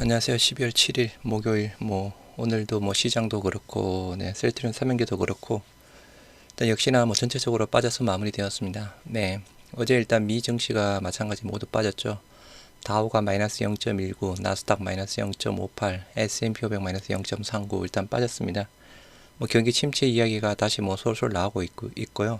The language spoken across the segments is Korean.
안녕하세요. 12월 7일 목요일 오늘도 시장도 그렇고 셀트리온 삼연계도 그렇고 일단 역시나 전체적으로 빠져서 마무리되었습니다. 어제 일단 미 증시가 마찬가지 모두 빠졌죠. 다우가 마이너스 0.19, 나스닥 마이너스 0.58, S&P 500 마이너스 0.39 일단 빠졌습니다. 경기 침체 이야기가 다시 솔솔 나오고 있고요.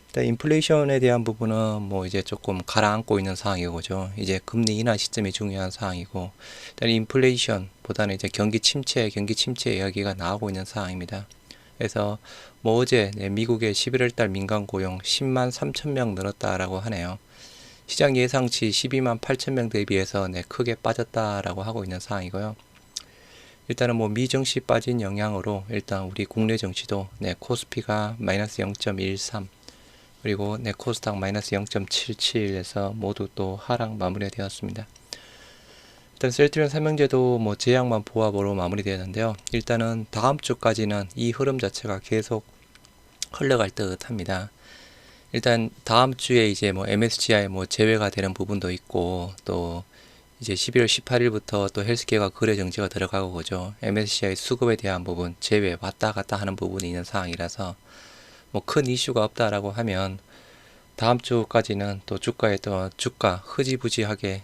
일단 인플레이션에 대한 부분은 이제 조금 가라앉고 있는 상황이고죠. 이제 금리 인하 시점이 중요한 상황이고, 일단 인플레이션보다는 이제 경기 침체 이야기가 나오고 있는 상황입니다. 그래서 어제 미국의 11월 달 민간 고용 10만 3천 명 늘었다라고 하네요. 시장 예상치 12만 8천 명 대비해서 크게 빠졌다라고 하고 있는 상황이고요. 일단은 미 증시 빠진 영향으로 일단 우리 국내 증시도 코스피가 마이너스 0.13, 그리고 코스닥 마이너스 0.77에서 모두 또 하락 마무리가 되었습니다. 일단 셀트리온 삼형제도 제약만 보합으로 마무리되었는데요. 일단은 다음 주까지는 이 흐름 자체가 계속 흘러갈 듯 합니다. 일단 다음 주에 이제 MSCI 제외가 되는 부분도 있고, 또 이제 11월 18일부터 또 헬스케어가 거래 정지가 들어가고 그죠. MSCI 수급에 대한 부분 제외 왔다 갔다 하는 부분이 있는 상황이라서 큰 이슈가 없다라고 하면 다음 주까지는 또 주가 흐지부지하게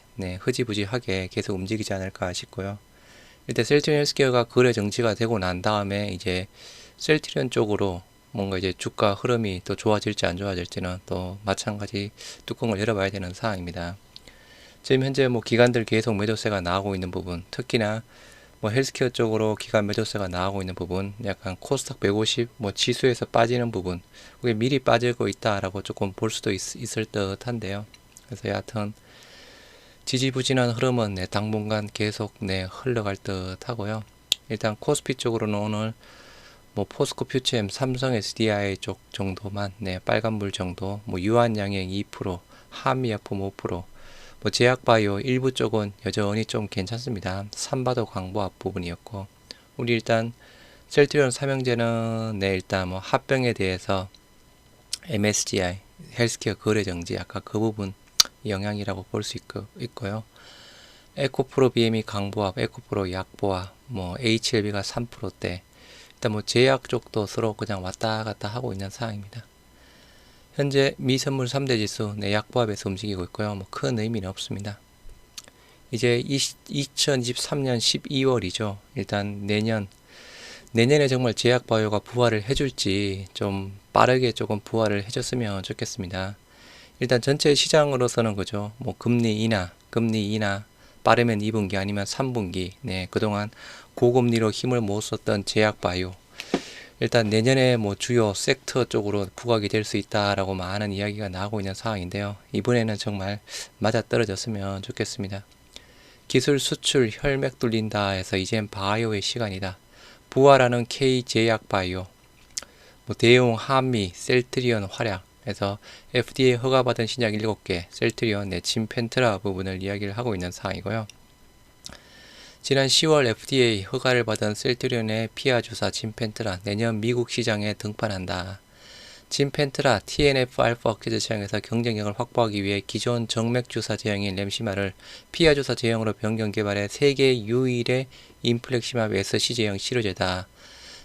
계속 움직이지 않을까 싶고요. 일단 셀트리온 헬스케어가 거래 정지가 되고 난 다음에 이제 셀트리온 쪽으로 뭔가 이제 주가 흐름이 또 좋아질지 안 좋아질지는 또 마찬가지 뚜껑을 열어봐야 되는 상황입니다. 지금 현재 기관들 계속 매도세가 나오고 있는 부분, 특히나 헬스케어 쪽으로 기관 매도세가 나오고 있는 부분, 약간 코스닥 150 지수에서 빠지는 부분, 그게 미리 빠지고 있다라고 조금 볼 수도 있을 듯한데요. 그래서 여하튼 지지부진한 흐름은 당분간 계속 흘러갈 듯하고요. 일단 코스피 쪽으로는 오늘 포스코 퓨처엠, 삼성 SDI 쪽 정도만 빨간불 정도, 유한양행 2%, 한미약품 5%, 제약바이오 일부 쪽은 여전히 좀 괜찮습니다. 삼바도 광부합 부분이었고, 우리 일단 셀트리온 삼형제는 일단 합병에 대해서 MSCI 헬스케어 거래 정지 아까 그 부분 영향이라고 볼 수 있고요. 에코프로 BME 강보합, 에코프로 약보합, HLB가 3%대, 일단 제약 쪽도 서로 그냥 왔다 갔다 하고 있는 상황입니다. 현재 미선물 3대 지수 약보합에서 움직이고 있고요. 큰 의미는 없습니다. 이제 2023년 12월이죠. 일단 내년에 정말 제약바이오가 부활을 해줄지 좀 빠르게 조금 부활을 해줬으면 좋겠습니다. 일단 전체 시장으로서는 그죠. 금리 인하 빠르면 2분기 아니면 3분기. 그동안 고금리로 힘을 못 썼던 제약바이오. 일단 내년에 주요 섹터 쪽으로 부각이 될 수 있다라고 많은 이야기가 나오고 있는 상황인데요. 이번에는 정말 맞아떨어졌으면 좋겠습니다. 기술 수출 혈맥 뚫린다 해서 이젠 바이오의 시간이다. 부활하는 K제약바이오, 대용 한미, 셀트리온 활약 해서 FDA 허가받은 신약 7개, 셀트리온 진펜트라 부분을 이야기를 하고 있는 상황이고요. 지난 10월 FDA 허가를 받은 셀트리온의 피하주사 진펜트라 내년 미국 시장에 등판한다. 진펜트라 TNF-알파 억제제 시장에서 경쟁력을 확보하기 위해 기존 정맥주사 제형인 램시마를 피하주사 제형으로 변경 개발해 세계 유일의 인플렉시마 SC 제형 치료제다.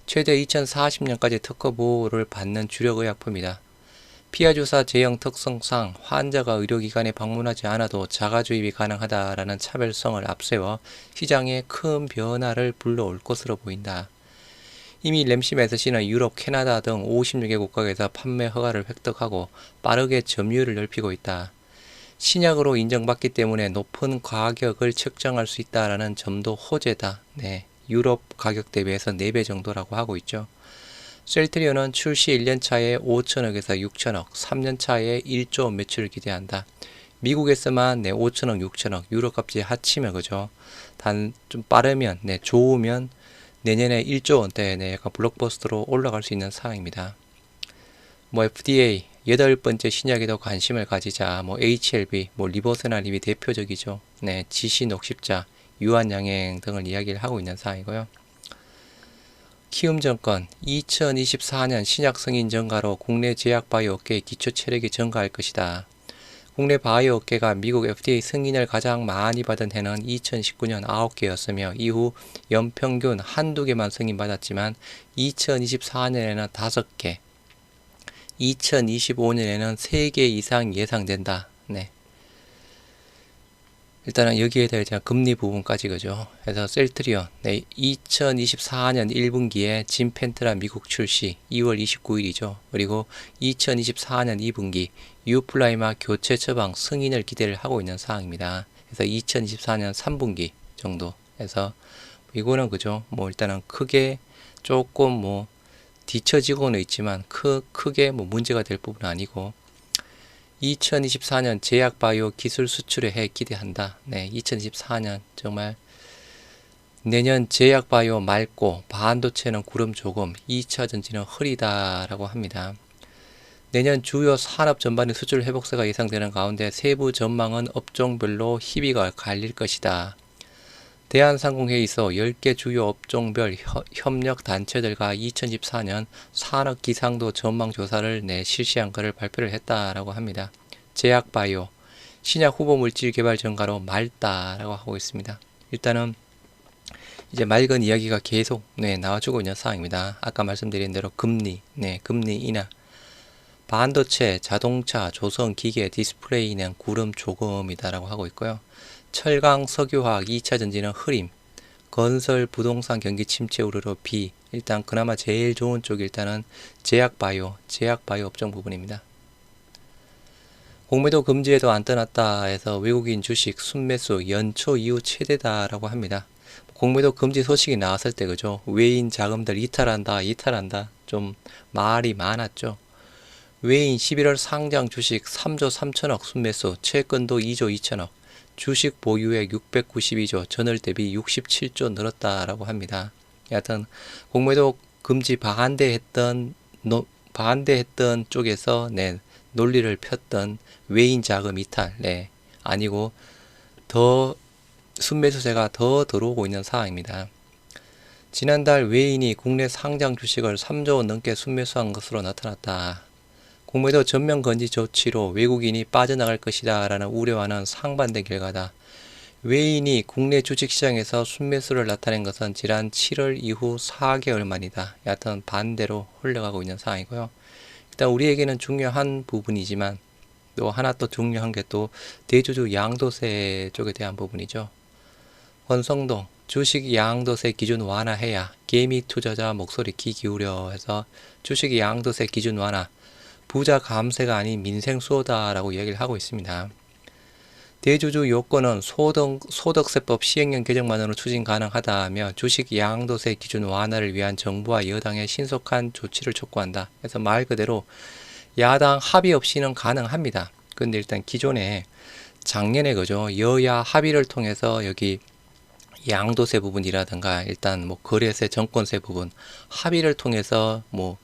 최대 2040년까지 특허 보호를 받는 주력 의약품이다. 피하주사 제형 특성상 환자가 의료기관에 방문하지 않아도 자가주입이 가능하다라는 차별성을 앞세워 시장에 큰 변화를 불러올 것으로 보인다. 이미 램시마 SC는 유럽, 캐나다 등 56개 국가에서 판매 허가를 획득하고 빠르게 점유율을 넓히고 있다. 신약으로 인정받기 때문에 높은 가격을 책정할 수 있다라는 점도 호재다. 유럽 가격 대비해서 4배 정도라고 하고 있죠. 셀트리온은 출시 1년차에 5천억에서 6천억, 3년차에 1조 매출을 기대한다. 미국에서만 5천억, 6천억, 유럽값이 합치면 그죠. 단 좀 빠르면, 좋으면 내년에 1조 원대 약간 블록버스터로 올라갈 수 있는 상황입니다. FDA 8번째 신약에도 관심을 가지자, HLB, 리보세나립이 대표적이죠. 지시녹십자, 유한양행 등을 이야기를 하고 있는 상황이고요. 키움증권 2024년 신약 승인 증가로 국내 제약바이오 업계의 기초 체력이 증가할 것이다. 국내 바이오 업계가 미국 FDA 승인을 가장 많이 받은 해는 2019년 9개였으며 이후 연평균 한두 개만 승인받았지만 2024년에는 5개, 2025년에는 3개 이상 예상된다. 네. 일단은 여기에 대해 금리 부분까지 그죠. 그래서 셀트리온 2024년 1분기에 진펜트라 미국 출시 2월 29일이죠. 그리고 2024년 2분기 유플라이마 교체 처방 승인을 기대를 하고 있는 사항입니다. 그래서 2024년 3분기 정도 해서 이거는 그죠. 뭐 일단은 크게 조금 뭐 뒤처지고는 있지만 크게 뭐 문제가 될 부분은 아니고 2024년 제약바이오 기술 수출의 해 기대한다. 네, 2024년 정말 내년 제약바이오 맑고 반도체는 구름 조금 2차 전지는 흐리다라고 합니다. 내년 주요 산업 전반의 수출 회복세가 예상되는 가운데 세부 전망은 업종별로 희비가 갈릴 것이다. 대한상공회의소 10개 주요 업종별 협력 단체들과 2014년 산업 기상도 전망 조사를 실시한 것을 발표를 했다라고 합니다. 제약바이오, 신약 후보 물질 개발 증가로 맑다라고 하고 있습니다. 일단은 이제 맑은 이야기가 계속 나와주고 있는 상황입니다. 아까 말씀드린 대로 금리 인하, 반도체, 자동차, 조선, 기계, 디스플레이는 구름 조금이다라고 하고 있고요. 철강, 석유화학, 2차 전지는 흐림, 건설, 부동산 경기 침체 우려로 비. 일단 그나마 제일 좋은 쪽이 일단은 제약바이오 업종 부분입니다. 공매도 금지에도 안 떠났다 해서 외국인 주식 순매수 연초 이후 최대다라고 합니다. 공매도 금지 소식이 나왔을 때 그죠. 외인 자금들 이탈한다 좀 말이 많았죠. 외인 11월 상장 주식 3조 3천억 순매수, 채권도 2조 2천억, 주식 보유액 692조, 전월 대비 67조 늘었다라고 합니다. 여하튼 공매도 금지 반대했던 쪽에서 논리를 폈던 외인 자금 이탈 아니고 더 순매수세가 더 들어오고 있는 상황입니다. 지난달 외인이 국내 상장 주식을 3조 원 넘게 순매수한 것으로 나타났다. 공매도 전면 건지 조치로 외국인이 빠져나갈 것이다 라는 우려와는 상반된 결과다. 외인이 국내 주식시장에서 순매수를 나타낸 것은 지난 7월 이후 4개월 만이다. 여하튼 반대로 흘러가고 있는 상황이고요. 일단 우리에게는 중요한 부분이지만 또 하나 또 중요한 게 또 대주주 양도세 쪽에 대한 부분이죠. 권성동 주식 양도세 기준 완화해야 개미 투자자 목소리 귀 기울여 해서 주식 양도세 기준 완화, 부자 감세가 아닌 민생 수호다라고 얘기를 하고 있습니다. 대주주 요건은 소득세법 시행령 개정만으로 추진 가능하다며 주식 양도세 기준 완화를 위한 정부와 여당의 신속한 조치를 촉구한다. 그래서 말 그대로 야당 합의 없이는 가능합니다. 근데 일단 기존에 작년에 그죠. 여야 합의를 통해서 여기 양도세 부분이라든가 일단 뭐 거래세, 정권세 부분 합의를 통해서 뭐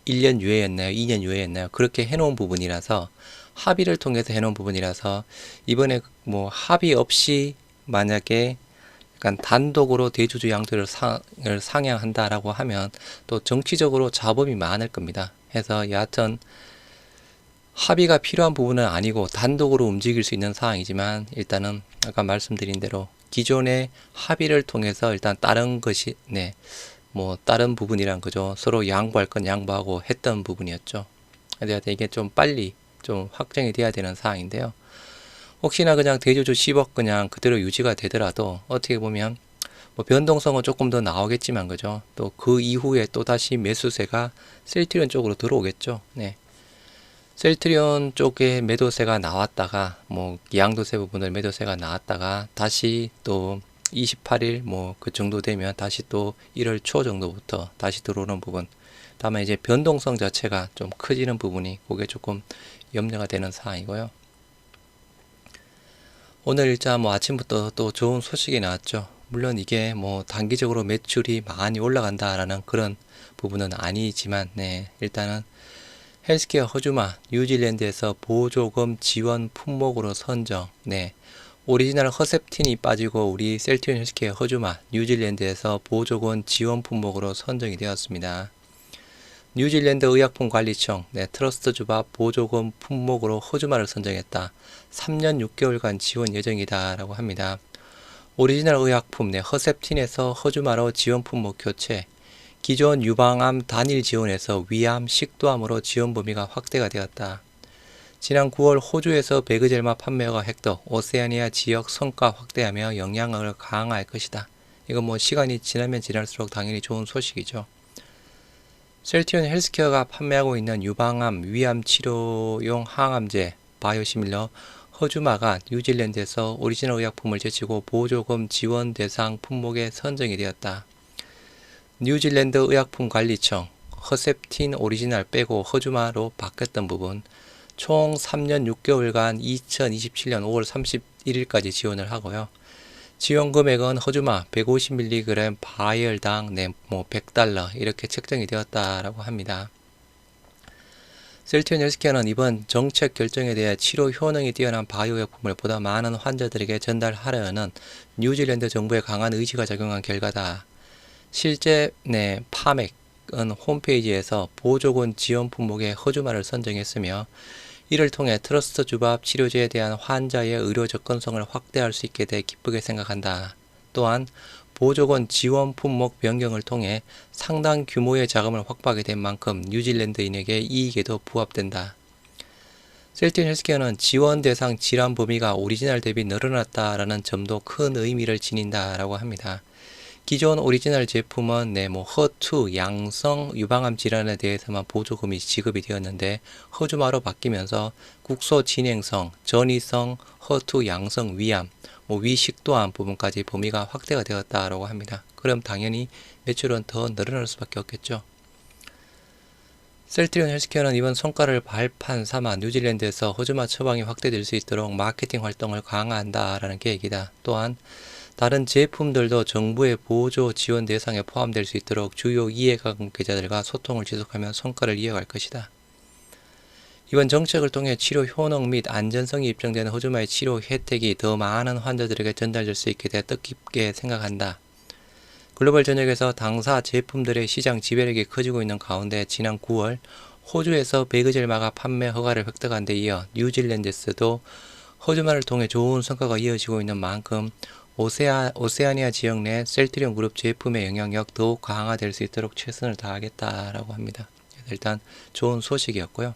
1년 유예였나요? 2년 유예였나요? 그렇게 해놓은 부분이라서 합의를 통해서 해놓은 부분이라서 이번에 뭐 합의 없이 만약에 약간 단독으로 대주주 양도를 상향한다라고 하면 또 정치적으로 잡음이 많을 겁니다. 해서 여하튼 합의가 필요한 부분은 아니고 단독으로 움직일 수 있는 상황이지만 일단은 아까 말씀드린 대로 기존의 합의를 통해서 일단 다른 것이 뭐 다른 부분이란 거죠. 서로 양보할 건 양보하고 했던 부분이었죠. 그래서 이게 좀 빨리 좀 확정이 돼야 되는 사항인데요. 혹시나 그냥 대주주 10억 그냥 그대로 유지가 되더라도 어떻게 보면 뭐 변동성은 조금 더 나오겠지만 그죠. 또 그 이후에 또 다시 매수세가 셀트리온 쪽으로 들어오겠죠. 셀트리온 쪽에 매도세가 나왔다가 뭐 양도세 부분을 매도세가 나왔다가 다시 또 28일 뭐 그 정도 되면 다시 또 1월 초 정도부터 다시 들어오는 부분. 다만 이제 변동성 자체가 좀 커지는 부분이 그게 조금 염려가 되는 사항이고요. 오늘 일자 뭐 아침부터 또 좋은 소식이 나왔죠. 물론 이게 뭐 단기적으로 매출이 많이 올라간다라는 그런 부분은 아니지만 일단은 헬스케어 허주마 뉴질랜드에서 보조금 지원 품목으로 선정. 오리지널 허셉틴이 빠지고 우리 셀트리온 헬스케어 허주마 뉴질랜드에서 보조금 지원 품목으로 선정이 되었습니다. 뉴질랜드 의약품관리청 트러스트 주밥 보조금 품목으로 호주마를 선정했다. 3년 6개월간 지원 예정이다 라고 합니다. 오리지널 의약품 허셉틴에서 호주마로 지원 품목 교체, 기존 유방암 단일 지원에서 위암, 식도암으로 지원 범위가 확대가 되었다. 지난 9월 호주에서 베그젤마 판매가 획득, 오세아니아 지역 성과 확대하며 영향을 강화할 것이다. 이건 뭐 시간이 지나면 지날수록 당연히 좋은 소식이죠. 셀트리온 헬스케어가 판매하고 있는 유방암, 위암 치료용 항암제 바이오시밀러 호주마가 뉴질랜드에서 오리지널 의약품을 제치고 보조금 지원 대상 품목에 선정이 되었다. 뉴질랜드 의약품관리청 허셉틴 오리지널 빼고 호주마로 바뀌었던 부분 총 3년 6개월간 2027년 5월 31일까지 지원을 하고요. 지원 금액은 호주마 150mg 바이얼당 100달러 이렇게 책정이 되었다라고 합니다. 셀트리온 헬스케어는 이번 정책 결정에 대해 치료 효능이 뛰어난 바이오약품을 보다 많은 환자들에게 전달하려는 뉴질랜드 정부의 강한 의지가 작용한 결과다. 실제 파맥은 홈페이지에서 보조금 지원 품목에 호주마를 선정했으며 이를 통해 트러스트 주밥 치료제에 대한 환자의 의료 접근성을 확대할 수 있게 돼 기쁘게 생각한다. 또한 보조금 지원 품목 변경을 통해 상당 규모의 자금을 확보하게 된 만큼 뉴질랜드인에게 이익에도 부합된다. 셀트리온 헬스케어는 지원 대상 질환 범위가 오리지널 대비 늘어났다라는 점도 큰 의미를 지닌다라고 합니다. 기존 오리지널 제품은 허투, 양성, 유방암 질환에 대해서만 보조금이 지급이 되었는데 호주마로 바뀌면서 국소 진행성, 전이성, 허투, 양성, 위암, 위식도암 부분까지 범위가 확대가 되었다고 합니다. 그럼 당연히 매출은 더 늘어날 수밖에 없겠죠. 셀트리온 헬스케어는 이번 성과를 발판 삼아 뉴질랜드에서 호주마 처방이 확대될 수 있도록 마케팅 활동을 강화한다라는 계획이다. 또한 다른 제품들도 정부의 보조 지원 대상에 포함될 수 있도록 주요 이해관계자들과 소통을 지속하며 성과를 이어갈 것이다. 이번 정책을 통해 치료 효능 및 안전성이 입증되는 호주마의 치료 혜택이 더 많은 환자들에게 전달될 수 있게 돼 뜻깊게 생각한다. 글로벌 전역에서 당사 제품들의 시장 지배력이 커지고 있는 가운데 지난 9월 호주에서 베그젤마가 판매 허가를 획득한 데 이어 뉴질랜드에서도 호주마를 통해 좋은 성과가 이어지고 있는 만큼 오세아니아 지역 내 셀트리온 그룹 제품의 영향력 더욱 강화될 수 있도록 최선을 다하겠다라고 합니다. 일단 좋은 소식이었고요.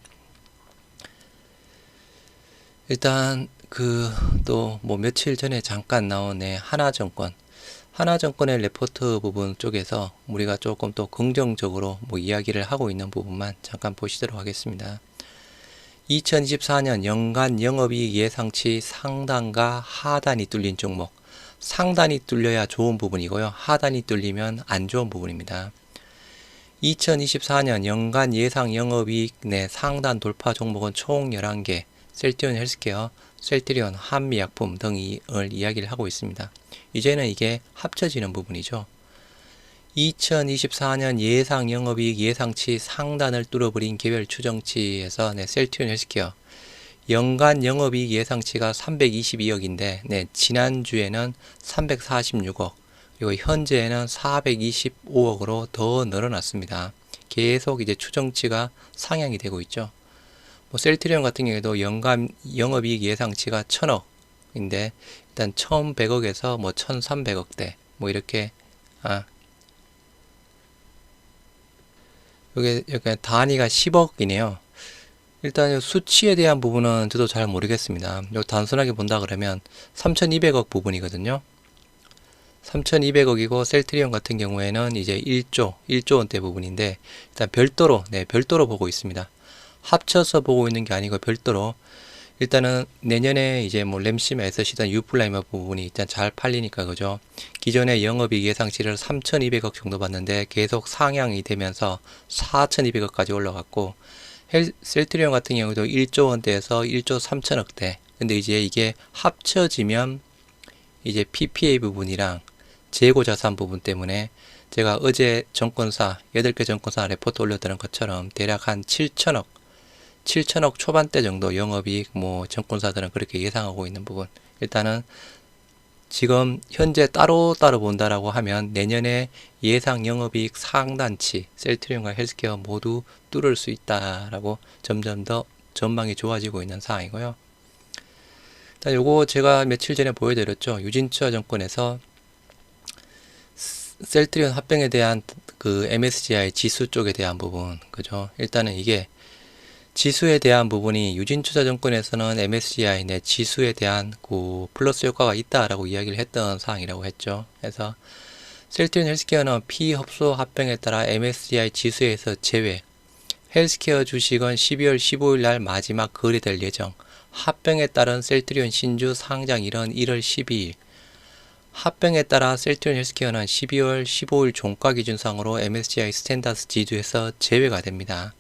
일단 또 며칠 전에 잠깐 나온 하나증권의 레포트 부분 쪽에서 우리가 조금 또 긍정적으로 이야기를 하고 있는 부분만 잠깐 보시도록 하겠습니다. 2024년 연간 영업이익 예상치 상단과 하단이 뚫린 종목, 상단이 뚫려야 좋은 부분이고요. 하단이 뚫리면 안 좋은 부분입니다. 2024년 연간 예상 영업이익 내 상단 돌파 종목은 총 11개, 셀트리온 헬스케어, 셀트리온 한미약품 등을 이야기를 하고 있습니다. 이제는 이게 합쳐지는 부분이죠. 2024년 예상 영업이익 예상치 상단을 뚫어버린 개별 추정치에서 셀트리온 헬스케어 연간 영업이익 예상치가 322억인데 지난주에는 346억 그리고 현재는 425억으로 더 늘어났습니다. 계속 이제 추정치가 상향이 되고 있죠. 셀트리온 같은 경우에도 연간 영업이익 예상치가 1000억인데 일단 1100억에서 1300억대 이렇게 여기 단위가 10억이네요. 일단 수치에 대한 부분은 저도 잘 모르겠습니다. 단순하게 본다 그러면 3200억 부분이거든요. 3200억이고 셀트리온 같은 경우에는 이제 1조 원대 부분인데 일단 별도로 보고 있습니다. 합쳐서 보고 있는 게 아니고 별도로 일단은 내년에 이제 램시마에서 시던 유플라이마 부분이 일단 잘 팔리니까 그죠. 기존의 영업이익 예상치를 3200억 정도 봤는데 계속 상향이 되면서 4200억까지 올라갔고 셀트리온 같은 경우도 1조 원대에서 1조 3천억대. 근데 이제 이게 합쳐지면 이제 PPA 부분이랑 재고 자산 부분 때문에 제가 어제 정권사 8개 정권사 레포트 올려드린 것처럼 대략 한 7천억 초반대 정도 영업이익 정권사들은 그렇게 예상하고 있는 부분. 일단은 지금 현재 따로따로 본다라고 하면 내년에 예상 영업이익 상단치 셀트리온과 헬스케어 모두 뚫을 수 있다라고 점점 더 전망이 좋아지고 있는 상황이고요. 일단 요거 제가 며칠 전에 보여드렸죠. 유진투자증권에서 셀트리온 합병에 대한 그 MSCI 지수 쪽에 대한 부분, 그죠? 일단은 이게 지수에 대한 부분이 유진투자증권에서는 MSCI 내 지수에 대한 그 플러스 효과가 있다라고 이야기를 했던 사항이라고 했죠. 그래서 셀트리온 헬스케어는 피흡수 합병에 따라 MSCI 지수에서 제외. 헬스케어 주식은 12월 15일 날 마지막 거래될 예정. 합병에 따른 셀트리온 신주 상장일은 1월 12일. 합병에 따라 셀트리온 헬스케어는 12월 15일 종가 기준상으로 MSCI 스탠다스 지수에서 제외가 됩니다.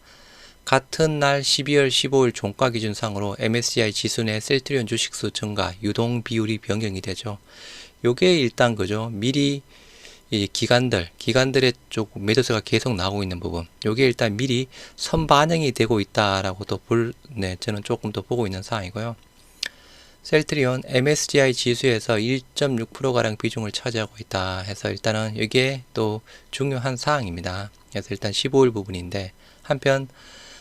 같은 날 12월 15일 종가 기준상으로 MSCI 지수 내 셀트리온 주식수 증가, 유동 비율이 변경이 되죠. 요게 일단 그죠. 미리 이 기관들의 쪽 매도세가 계속 나오고 있는 부분. 요게 일단 미리 선반영이 되고 있다라고 또 저는 조금 더 보고 있는 상황이고요. 셀트리온 MSCI 지수에서 1.6%가량 비중을 차지하고 있다 해서 일단은 이게 또 중요한 사항입니다. 그래서 일단 15일 부분인데, 한편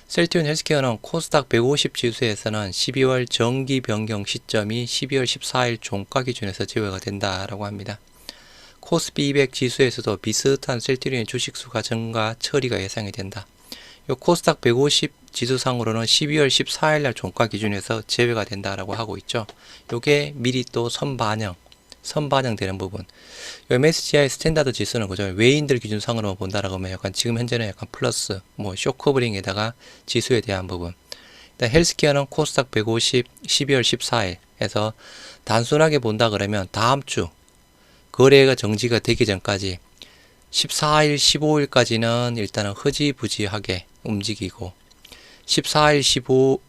셀트리온 헬스케어는 코스닥 150 지수에서는 12월 정기 변경 시점이 12월 14일 종가 기준에서 제외가 된다라고 합니다. 코스피 200 지수에서도 비슷한 셀트리온의 주식수가 증가 처리가 예상이 된다. 요 코스닥 150 지수상으로는 12월 14일 날 종가 기준에서 제외가 된다라고 하고 있죠. 요게 미리 또 선반영되는 부분. MSCI 스탠다드 지수는 그죠. 외인들 기준상으로 본다라고 하면 약간 지금 현재는 약간 플러스, 뭐 쇼커버링에다가 지수에 대한 부분. 일단 헬스케어는 코스닥 150 12월 14일 해서 단순하게 본다 그러면 다음 주 거래가 정지가 되기 전까지 14일, 15일까지는 일단은 흐지부지하게 움직이고 14일과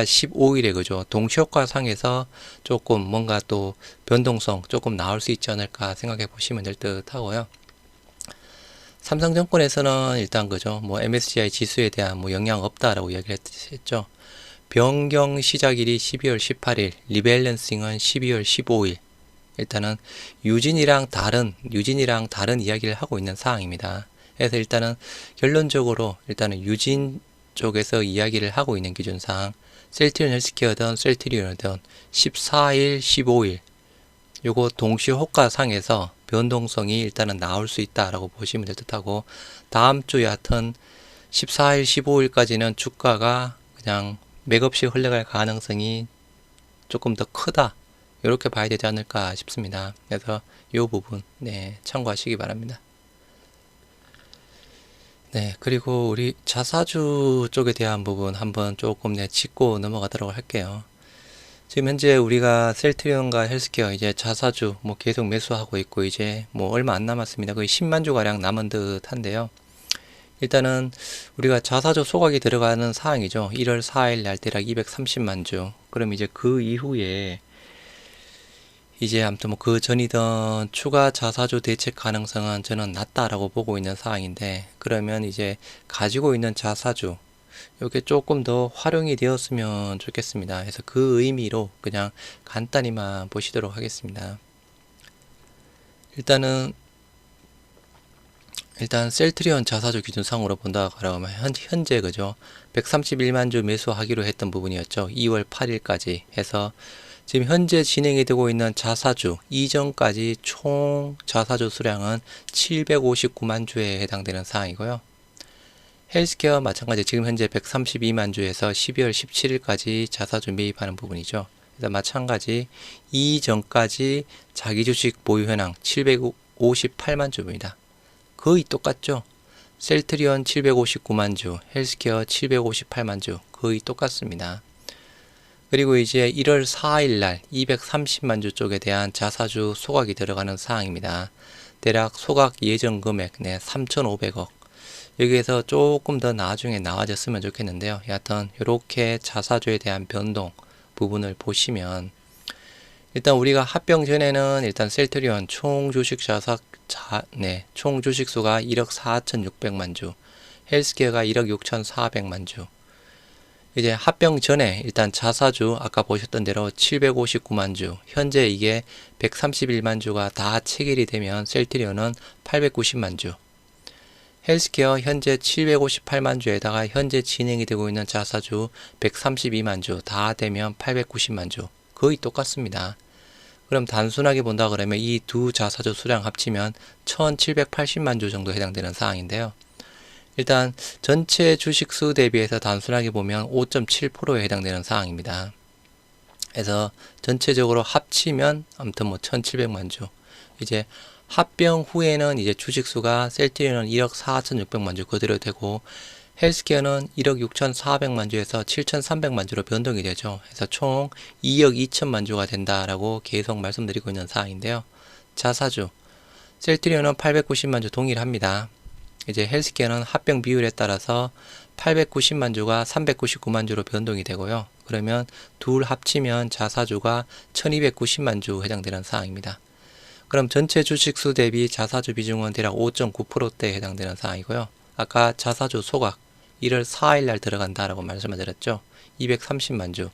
15일에 그죠. 동시효과 상에서 조금 뭔가 또 변동성 조금 나올 수 있지 않을까 생각해 보시면 될 듯 하고요. 삼성증권에서는 일단 그죠. 뭐 MSCI 지수에 대한 뭐 영향 없다라고 이야기를 했죠. 변경 시작일이 12월 18일, 리밸런싱은 12월 15일. 일단은 유진이랑 다른 이야기를 하고 있는 사항입니다. 그래서 일단은 결론적으로 일단은 유진 쪽에서 이야기를 하고 있는 기준상 셀트리온 헬스케어든 셀트리온이든 14일, 15일 요거 동시 호가상에서 변동성이 일단은 나올 수 있다라고 보시면 될 듯하고, 다음 주 여하튼 14일, 15일까지는 주가가 그냥 맥없이 흘러갈 가능성이 조금 더 크다. 이렇게 봐야 되지 않을까 싶습니다. 그래서 이 부분 참고하시기 바랍니다. 그리고 우리 자사주 쪽에 대한 부분 한번 조금 짚고 넘어가도록 할게요. 지금 현재 우리가 셀트리온과 헬스케어 이제 자사주 뭐 계속 매수하고 있고 이제 뭐 얼마 안 남았습니다. 거의 10만 주 가량 남은 듯 한데요. 일단은 우리가 자사주 소각이 들어가는 사항이죠. 1월 4일 날 대략 230만 주. 그럼 이제 그 이후에 이제 아무튼 뭐 그 전이던 추가 자사주 대책 가능성은 저는 낮다라고 보고 있는 상황인데, 그러면 이제 가지고 있는 자사주 이게 조금 더 활용이 되었으면 좋겠습니다. 그래서 그 의미로 그냥 간단히만 보시도록 하겠습니다. 일단 셀트리온 자사주 기준상으로 본다 그러면 현재 그죠 131만 주 매수하기로 했던 부분이었죠. 2월 8일까지 해서 지금 현재 진행이 되고 있는 자사주 이전까지 총 자사주 수량은 759만 주에 해당되는 사항이고요. 헬스케어 마찬가지 지금 현재 132만 주에서 12월 17일까지 자사주 매입하는 부분이죠. 그래서 마찬가지 이전까지 자기 주식 보유 현황 758만 주입니다. 거의 똑같죠. 셀트리온 759만 주, 헬스케어 758만 주 거의 똑같습니다. 그리고 이제 1월 4일 날 230만 주 쪽에 대한 자사주 소각이 들어가는 사항입니다. 대략 소각 예정 금액 3,500억. 여기에서 조금 더 나중에 나와졌으면 좋겠는데요. 여하튼 이렇게 자사주에 대한 변동 부분을 보시면 일단 우리가 합병 전에는 일단 셀트리온 총 주식 총 주식수가 1억 4,600만 주, 헬스케어가 1억 6,400만 주. 이제 합병 전에 일단 자사주 아까 보셨던 대로 759만 주, 현재 이게 131만 주가 다 체결이 되면 셀트리온은 890만 주, 헬스케어 현재 758만 주에다가 현재 진행이 되고 있는 자사주 132만 주 다 되면 890만 주, 거의 똑같습니다. 그럼 단순하게 본다 그러면 이 두 자사주 수량 합치면 1780만 주 정도 해당되는 사항인데요. 일단 전체 주식수 대비해서 단순하게 보면 5.7%에 해당되는 사항입니다. 그래서 전체적으로 합치면 아무튼 뭐 1700만 주. 이제 합병 후에는 이제 주식수가 셀트리온은 1억 4600만 주 그대로 되고 헬스케어는 1억 6400만 주에서 7300만 주로 변동이 되죠. 그래서 총 2억 2천만 주가 된다라고 계속 말씀드리고 있는 사항인데요. 자사주 셀트리온은 890만 주 동일합니다. 이제 헬스케어는 합병 비율에 따라서 890만 주가 399만 주로 변동이 되고요. 그러면 둘 합치면 자사주가 1290만 주 해당되는 사항입니다. 그럼 전체 주식수 대비 자사주 비중은 대략 5.9%대에 해당되는 사항이고요. 아까 자사주 소각 1월 4일 날 들어간다라고 말씀을 드렸죠. 230만 주.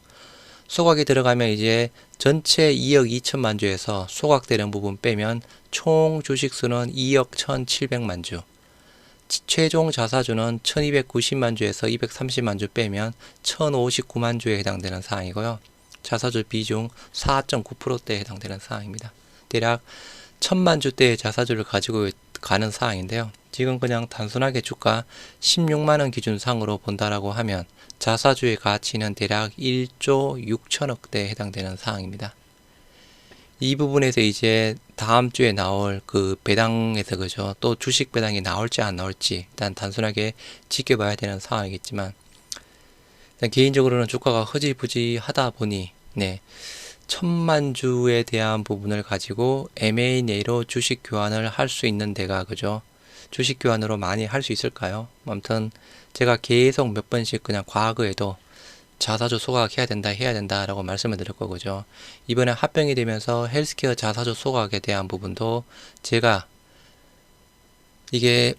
소각이 들어가면 이제 전체 2억 2천만 주에서 소각되는 부분 빼면 총 주식수는 2억 1700만 주. 최종 자사주는 1290만 주에서 230만 주 빼면 1059만 주에 해당되는 사항이고요. 자사주 비중 4.9%대에 해당되는 사항입니다. 대략 1000만 주대의 자사주를 가지고 가는 사항인데요. 지금 그냥 단순하게 주가 16만원 기준상으로 본다라고 하면 자사주의 가치는 대략 1조 6천억대에 해당되는 사항입니다. 이 부분에서 이제 다음 주에 나올 그 배당에서 그죠, 또 주식 배당이 나올지 안 나올지 일단 단순하게 지켜봐야 되는 상황이겠지만, 일단 개인적으로는 주가가 흐지부지하다 보니 1000만 주에 대한 부분을 가지고 M&A로 주식 교환을 할 수 있는 데가 그죠, 주식 교환으로 많이 할 수 있을까요? 아무튼 제가 계속 몇 번씩 그냥 과거에도 자사주 소각해야 된다 해야 된다라고 말씀을 드렸고 그죠. 이번에 합병이 되면서 헬스케어 자사주 소각에 대한 부분도 제가 이게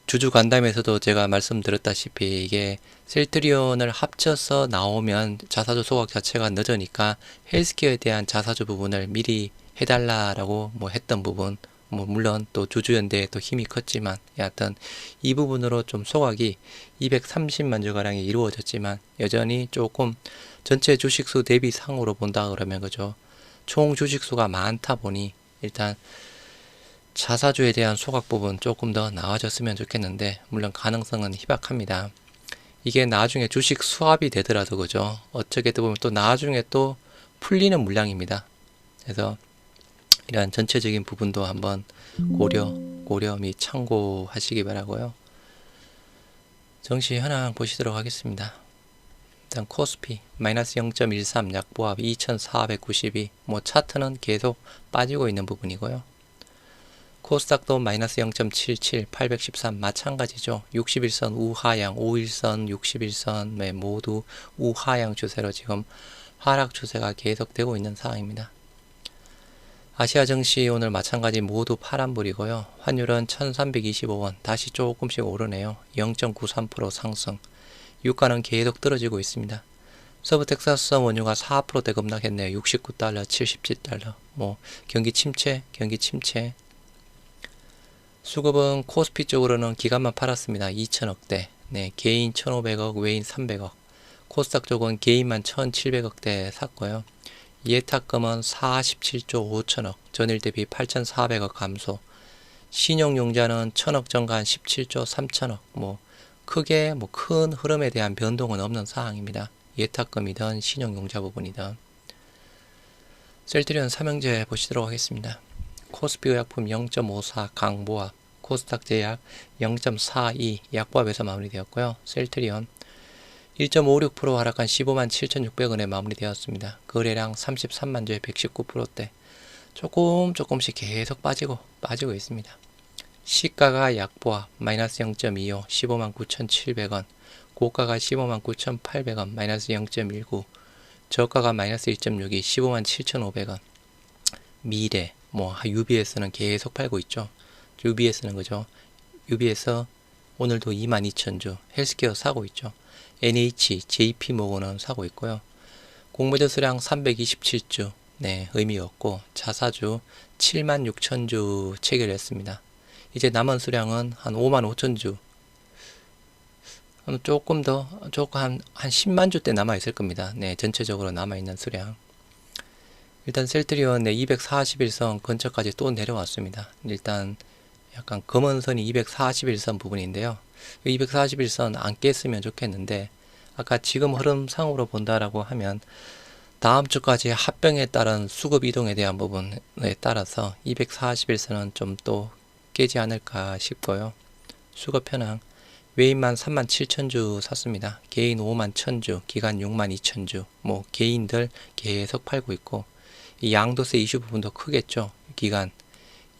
주주 간담회에서도 제가 말씀드렸다시피 이게 셀트리온을 합쳐서 나오면 자사주 소각 자체가 늦으니까 헬스케어에 대한 자사주 부분을 미리 해달라라고 뭐 했던 부분, 뭐 물론 또 주주연대에 또 힘이 컸지만 여하튼 이 부분으로 좀 소각이 230만 주가량이 이루어졌지만 여전히 조금 전체 주식수 대비 상으로 본다 그러면 그죠, 총 주식수가 많다 보니 일단 자사주에 대한 소각 부분 조금 더 나아졌으면 좋겠는데, 물론 가능성은 희박합니다. 이게 나중에 주식 수합이 되더라도 그죠, 어떻게 보면 또 나중에 또 풀리는 물량입니다. 그래서 이러한 전체적인 부분도 한번 고려 및 참고하시기 바라고요. 정시 현황 보시도록 하겠습니다. 일단 코스피 마이너스 0.13 약보합 2492, 뭐 차트는 계속 빠지고 있는 부분이고요. 코스닥도 마이너스 0.77 813 마찬가지죠. 61선 우하향, 5일선 61선 모두 우하향 추세로 지금 하락 추세가 계속되고 있는 상황입니다. 아시아 증시 오늘 마찬가지 모두 파란불이고요. 환율은 1325원, 다시 조금씩 오르네요. 0.93% 상승. 유가는 계속 떨어지고 있습니다. 서브텍사스성 원유가 4%대 급락했네요. 69달러, 77달러. 뭐 경기 침체. 수급은 코스피 쪽으로는 기간만 팔았습니다. 2천억대. 개인 1,500억, 외인 300억. 코스닥 쪽은 개인만 1,700억대 샀고요. 예탁금은 47조 5천억, 전일 대비 8,400억 감소. 신용융자는 1,000억 전간 17조 3천억. 뭐 크게 큰 흐름에 대한 변동은 없는 상황입니다. 예탁금이든 신용융자 부분이든. 셀트리온 삼형제 보시도록 하겠습니다. 코스피 의약품 0.54 강보합, 코스닥 제약 0.42 약보합에서 마무리되었고요. 셀트리온 1.56% 하락한 15만 7,600원에 마무리되었습니다. 거래량 33만 주에 119%대. 조금씩 계속 빠지고 있습니다. 시가가 약보합 마이너스 0.25 15만 9,700원, 고가가 15만 9,800원 마이너스 0.19, 저가가 마이너스 1.62 15만 7,500원. 미래 UBS는 계속 팔고 있죠. UBS는 그죠, UBS 오늘도 22,000주 헬스케어 사고 있죠. NH, JP모건은 사고 있고요. 공매도 수량 327주, 네, 의미 없고 자사주 76,000주 체결했습니다. 이제 남은 수량은 한 55,000주, 조금 한 10만 주대 남아 있을 겁니다. 네, 전체적으로 남아 있는 수량. 일단 셀트리온 네, 241선 근처까지 또 내려왔습니다. 일단 약간 검은 선이 241선 부분인데요. 241선 안 깼으면 좋겠는데, 아까 지금 흐름상으로 본다라고 하면 다음 주까지 합병에 따른 수급 이동에 대한 부분에 따라서 241선은 좀 또 깨지 않을까 싶고요. 수급 현황, 외인만 37,000주 샀습니다. 개인 51,000주, 기관 62,000주, 뭐 개인들 계속 팔고 있고, 이 양도세 이슈 부분도 크겠죠. 기관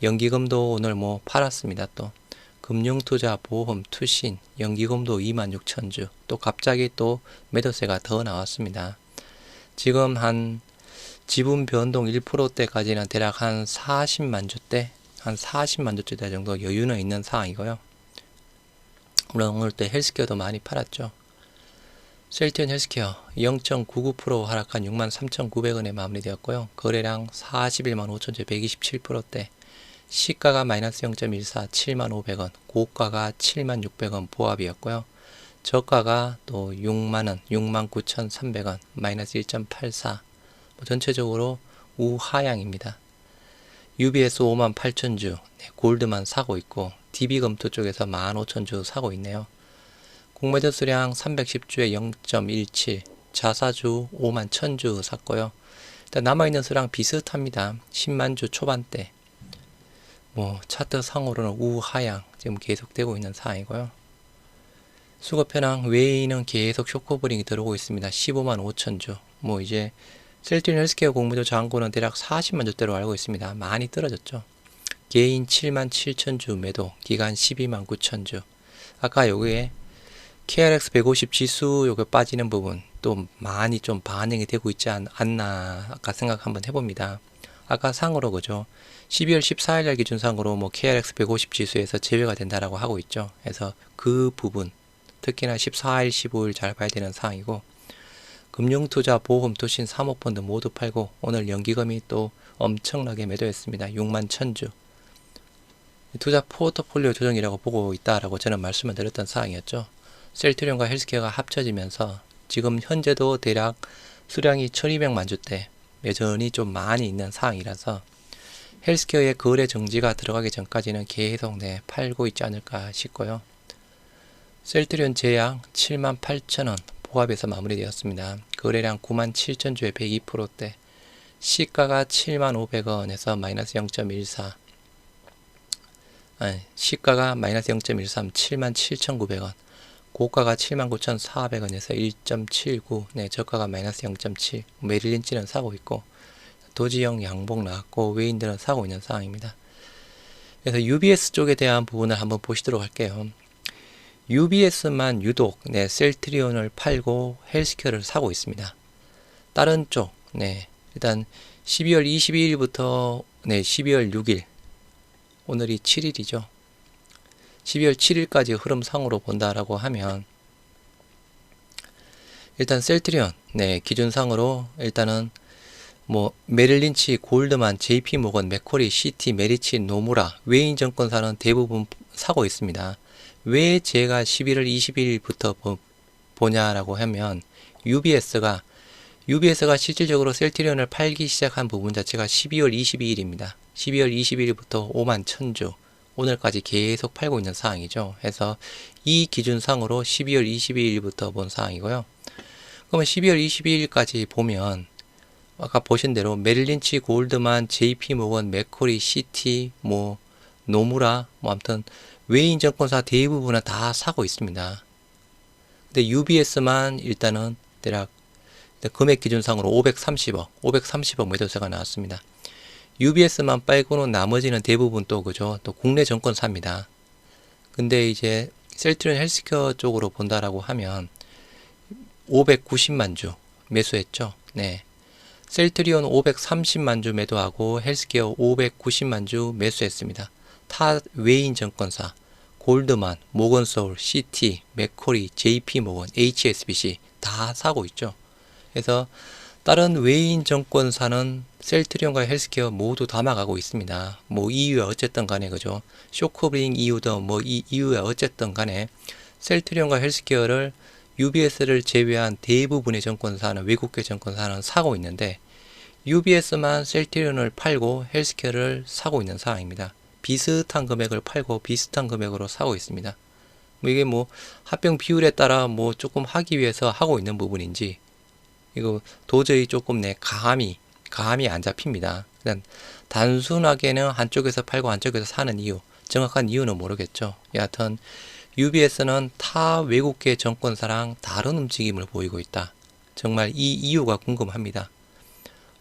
연기금도 오늘 뭐 팔았습니다. 또 금융투자, 보험, 투신, 연기금도 26,000주, 또 갑자기 또 매도세가 더 나왔습니다. 지금 한 지분 변동 1%대까지는 대략 한 40만 주대, 한 40만 주대 정도 여유는 있는 상황이고요. 오늘 또 헬스케어도 많이 팔았죠. 셀트리온 헬스케어 0.99% 하락한 63,900원에 마무리되었고요. 거래량 41만 5천주 127%대, 시가가 마이너스 0.14 75,500원, 고가가 76,600원 보합이었고요. 저가가 또 6만원 69,300원 마이너스 1.84, 전체적으로 우하향입니다. UBS 58,000주, 네, 골드만 사고 있고 DB검토 쪽에서 15,000주 사고 있네요. 공매도 수량 310주에 0.17, 자사주 51,000주 샀고요. 일단 남아있는 수량 비슷합니다. 10만주 초반대, 뭐 차트 상으로는 우하향 지금 계속되고 있는 상황이고요. 수급 현황, 외인은 계속 쇼커브링이 들어오고 있습니다. 15만 5천주. 뭐 이제 셀트리온 헬스케어 공매도 잔고는 대략 40만 주대로 알고 있습니다. 많이 떨어졌죠. 개인 7만 7천주 매도, 기간 12만 9천주. 아까 여기에 KRX 150 지수 요게 빠지는 부분 또 많이 좀 반영이 되고 있지 않나 아까 생각 한번 해봅니다. 아까 상으로 그죠. 12월 14일날 기준상으로 뭐 KRX 150 지수에서 제외가 된다라고 하고 있죠. 그래서 그 부분 특히나 14일, 15일 잘 봐야 되는 상황이고, 금융투자, 보험, 투신, 사모펀드 모두 팔고 오늘 연기금이 또 엄청나게 매도했습니다. 6만 1,000주. 투자 포트폴리오 조정이라고 보고 있다라고 저는 말씀을 드렸던 사항이었죠. 셀트리온과 헬스케어가 합쳐지면서 지금 현재도 대략 수량이 1200만 주대 여전히 좀 많이 있는 상황이라서 헬스케어의 거래 정지가 들어가기 전까지는 계속 팔고 있지 않을까 싶고요. 셀트리온 제약 78,000원 보합에서 마무리되었습니다. 거래량 97,000주에 102%대, 시가가 75,500원에서 마이너스 0.14, 시가가 마이너스 0.13 77,900원, 고가가 79,400원에서 1.79, 네, 저가가 마이너스 0.7, 메릴린치는 사고 있고 도지형 양봉 나왔고 외인들은 사고 있는 상황입니다. 그래서 UBS 쪽에 대한 부분을 한번 보시도록 할게요. UBS만 유독 셀트리온을 팔고 헬스케어를 사고 있습니다. 다른 쪽 일단 12월 22일부터 12월 6일, 오늘이 7일이죠. 12월 7일까지 흐름상으로 본다라고 하면 일단 셀트리온 기준상으로 일단은 뭐 메릴린치, 골드만, JP모건, 맥쿼리, 시티, 메리치, 노무라 외인 증권사는 대부분 사고 있습니다. 왜 제가 11월 20일부터 보냐라고 하면 UBS가 실질적으로 셀트리온을 팔기 시작한 부분 자체가 12월 22일입니다. 12월 22일부터 5만 1,000주 오늘까지 계속 팔고 있는 상황이죠. 해서 이 기준상으로 12월 22일부터 본 상황이고요. 그러면 12월 22일까지 보면 아까 보신 대로 메릴린치, 골드만, JP모건, 맥쿼리, 시티, 뭐 노무라, 뭐 아무튼 외인 증권사 대부분은 다 사고 있습니다. 근데 UBS만 일단은 대략 금액 기준상으로 530억 매도세가 나왔습니다. UBS만 빼고는 나머지는 대부분 또 그죠, 또 국내 증권사입니다. 근데 이제 셀트리온 헬스케어 쪽으로 본다라고 하면 590만 주 매수했죠. 셀트리온 530만 주 매도하고 헬스케어 590만 주 매수했습니다. 타 외인 증권사 골드만, 모건소울, CT, 맥쿼리, JP모건, HSBC 다 사고 있죠. 그래서 다른 외인 정권사는 셀트리온과 헬스케어 모두 담아가고 있습니다. 뭐 이유야 어쨌든 간에 그죠. 쇼크브링 이유도 뭐 이 이유야 어쨌든 간에 셀트리온과 헬스케어를 UBS를 제외한 대부분의 정권사는 외국계 정권사는 사고 있는데 UBS만 셀트리온을 팔고 헬스케어를 사고 있는 상황입니다. 비슷한 금액을 팔고 비슷한 금액으로 사고 있습니다. 뭐 이게 뭐 합병 비율에 따라 뭐 조금 하기 위해서 하고 있는 부분인지 이거 도저히 조금 감이 안 잡힙니다. 그냥 단순하게는 한쪽에서 팔고 한쪽에서 사는 이유, 정확한 이유는 모르겠죠. 여하튼 UBS는 타 외국계 정권사랑 다른 움직임을 보이고 있다. 정말 이 이유가 궁금합니다.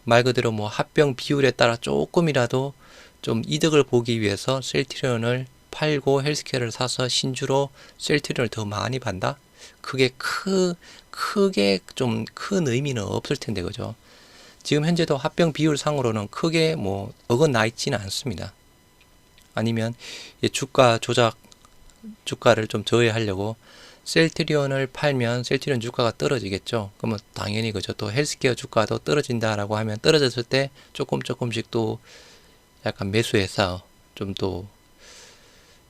말 그대로 뭐 합병 비율에 따라 조금이라도 좀 이득을 보기 위해서 셀트리온을 팔고 헬스케어를 사서 신주로 셀트리온을 더 많이 판다? 크게 좀 큰 의미는 없을 텐데 그죠? 지금 현재도 합병 비율 상으로는 크게 뭐 어긋나 있지는 않습니다. 아니면 주가 조작, 주가를 좀 저해하려고 셀트리온을 팔면 셀트리온 주가가 떨어지겠죠. 그러면 당연히 그죠. 또 헬스케어 주가도 떨어진다라고 하면 떨어졌을 때 조금씩 또 약간 매수해서 좀 또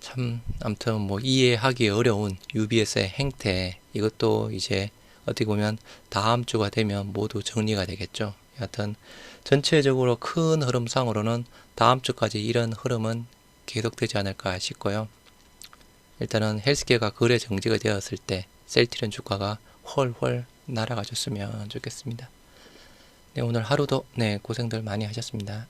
참 아무튼 뭐 이해하기 어려운 UBS의 행태, 이것도 이제 어떻게 보면 다음 주가 되면 모두 정리가 되겠죠. 여하튼 전체적으로 큰 흐름상으로는 다음 주까지 이런 흐름은 계속되지 않을까 싶고요. 일단은 헬스케어가 거래 정지가 되었을 때 셀트리온 주가가 훨훨 날아가 줬으면 좋겠습니다. 네, 오늘 하루도 고생들 많이 하셨습니다.